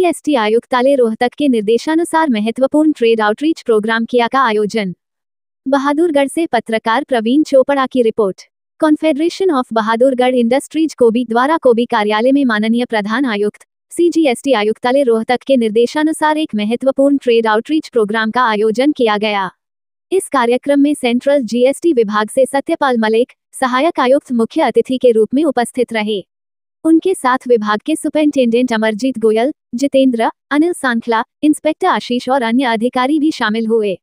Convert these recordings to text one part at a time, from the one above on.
GST आयुक्तालय रोहतक के निर्देशानुसार महत्वपूर्ण ट्रेड आउटरीच प्रोग्राम किया का आयोजन। बहादुरगढ़ से पत्रकार प्रवीण चोपड़ा की report. Confederation of Bahadurgarh industries कोबी द्वारा कोबी कार्यालय में माननीय प्रधान आयुक्त सीजीएसटी आयुक्तालय रोहतक के निर्देशानुसार एक महत्वपूर्ण ट्रेड आउटरीच प्रोग्राम का आयोजन किया गया। इस कार्यक्रम में सेंट्रल जीएसटी विभाग से सत्यपाल मलिक सहायक आयुक्त मुख्य अतिथि के रूप में उपस्थित रहे। उनके साथ विभाग के सुपरिंटेंडेंट अमरजीत गोयल, जितेंद्र, अनिल सांखला, इंस्पेक्टर आशीष और अन्य अधिकारी भी शामिल हुए।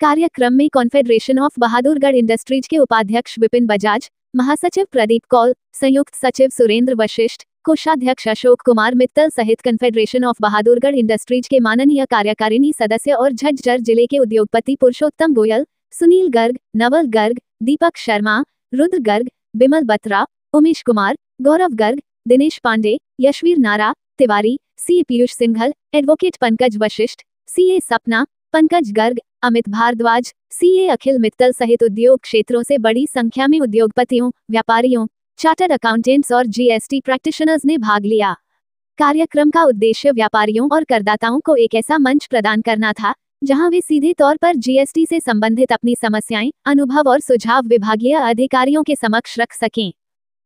कार्यक्रम में कॉन्फेडरेशन ऑफ बहादुरगढ़ इंडस्ट्रीज के उपाध्यक्ष विपिन बजाज, महासचिव प्रदीप कौल, संयुक्त सचिव सुरेंद्र वशिष्ठ, कोषाध्यक्ष अशोक कुमार मित्तल सहित कॉन्फेडरेशन ऑफ बहादुरगढ़ इंडस्ट्रीज के माननीय कार्यकारिणी सदस्य और झज्जर जिले के उद्योगपति पुरुषोत्तम गोयल, सुनील गर्ग, नवल गर्ग, दीपक शर्मा, रुद्र गर्ग, बिमल बत्रा, उमेश कुमार, गौरव गर्ग, दिनेश पांडे, यशवीर नारा तिवारी, सी पीयूष सिंघल, एडवोकेट पंकज वशिष्ठ, सीए सपना, पंकज गर्ग, अमित भारद्वाज, सीए अखिल मित्तल सहित उद्योग क्षेत्रों से बड़ी संख्या में उद्योगपतियों, व्यापारियों, चार्टर्ड अकाउंटेंट्स और जीएसटी प्रैक्टिशनर्स ने भाग लिया। कार्यक्रम का उद्देश्य व्यापारियों और करदाताओं को एक ऐसा मंच प्रदान करना था जहां वे सीधे तौर पर जीएसटी से संबंधित अपनी समस्याएं, अनुभव और सुझाव विभागीय अधिकारियों के समक्ष रख सकें।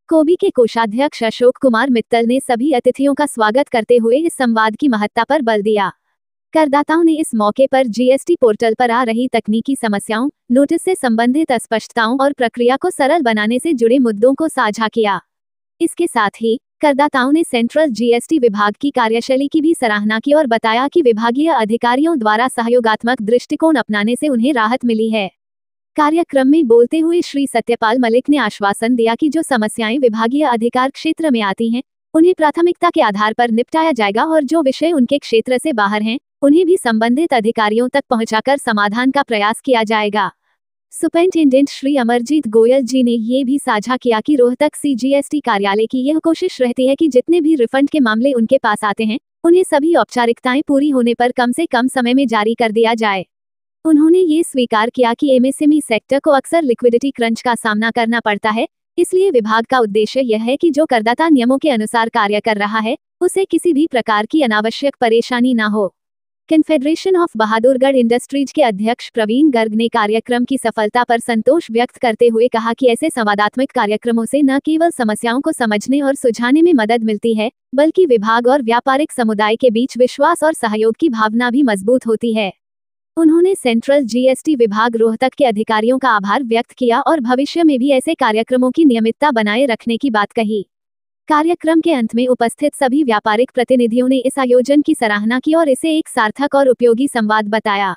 कोबी के कोषाध्यक्ष अशोक कुमार मित्तल ने सभी अतिथियों का स्वागत करते हुए इस संवाद की महत्ता पर बल दिया। करदाताओं ने इस मौके पर जीएसटी पोर्टल पर आ रही तकनीकी समस्याओं, नोटिस से संबंधित अस्पष्टताओं और प्रक्रिया को सरल बनाने से जुड़े मुद्दों को साझा किया। इसके साथ ही करदाताओं ने सेंट्रल जीएसटी विभाग की कार्यशैली की भी सराहना की और बताया कि विभागीय अधिकारियों द्वारा सहयोगात्मक दृष्टिकोण अपनाने से उन्हें राहत मिली है। कार्यक्रम में बोलते हुए श्री सत्यपाल मलिक ने आश्वासन दिया कि जो समस्याएं विभागीय अधिकार क्षेत्र में आती हैं, उन्हें प्राथमिकता के आधार पर निपटाया जाएगा और जो विषय उनके क्षेत्र से बाहर हैं, उन्हें भी संबंधित अधिकारियों तक पहुंचाकर समाधान का प्रयास किया जाएगा। सुपरिंटेंडेंट श्री अमरजीत गोयल जी ने ये भी साझा किया कि रोहतक सीजीएसटी कार्यालय की यह कोशिश रहती है कि जितने भी रिफंड के मामले उनके पास आते हैं, उन्हें सभी औपचारिकताएं पूरी होने पर कम से कम समय में जारी कर दिया जाए। उन्होंने ये स्वीकार किया कि एमएसएमई सेक्टर को अक्सर लिक्विडिटी क्रंच का सामना करना पड़ता है, इसलिए विभाग का उद्देश्य यह है कि जो करदाता नियमों के अनुसार कार्य कर रहा है, उसे किसी भी प्रकार की अनावश्यक परेशानी न हो। कॉन्फेडरेशन ऑफ बहादुरगढ़ इंडस्ट्रीज के अध्यक्ष प्रवीण गर्ग ने कार्यक्रम की सफलता पर संतोष व्यक्त करते हुए कहा कि ऐसे संवादात्मक कार्यक्रमों से न केवल समस्याओं को समझने और सुलझाने में मदद मिलती है, बल्कि विभाग और व्यापारिक समुदाय के बीच विश्वास और सहयोग की भावना भी मजबूत होती है। उन्होंने सेंट्रल जीएसटी विभाग रोहतक के अधिकारियों का आभार व्यक्त किया और भविष्य में भी ऐसे कार्यक्रमों की नियमितता बनाए रखने की बात कही। कार्यक्रम के अंत में उपस्थित सभी व्यापारिक प्रतिनिधियों ने इस आयोजन की सराहना की और इसे एक सार्थक और उपयोगी संवाद बताया।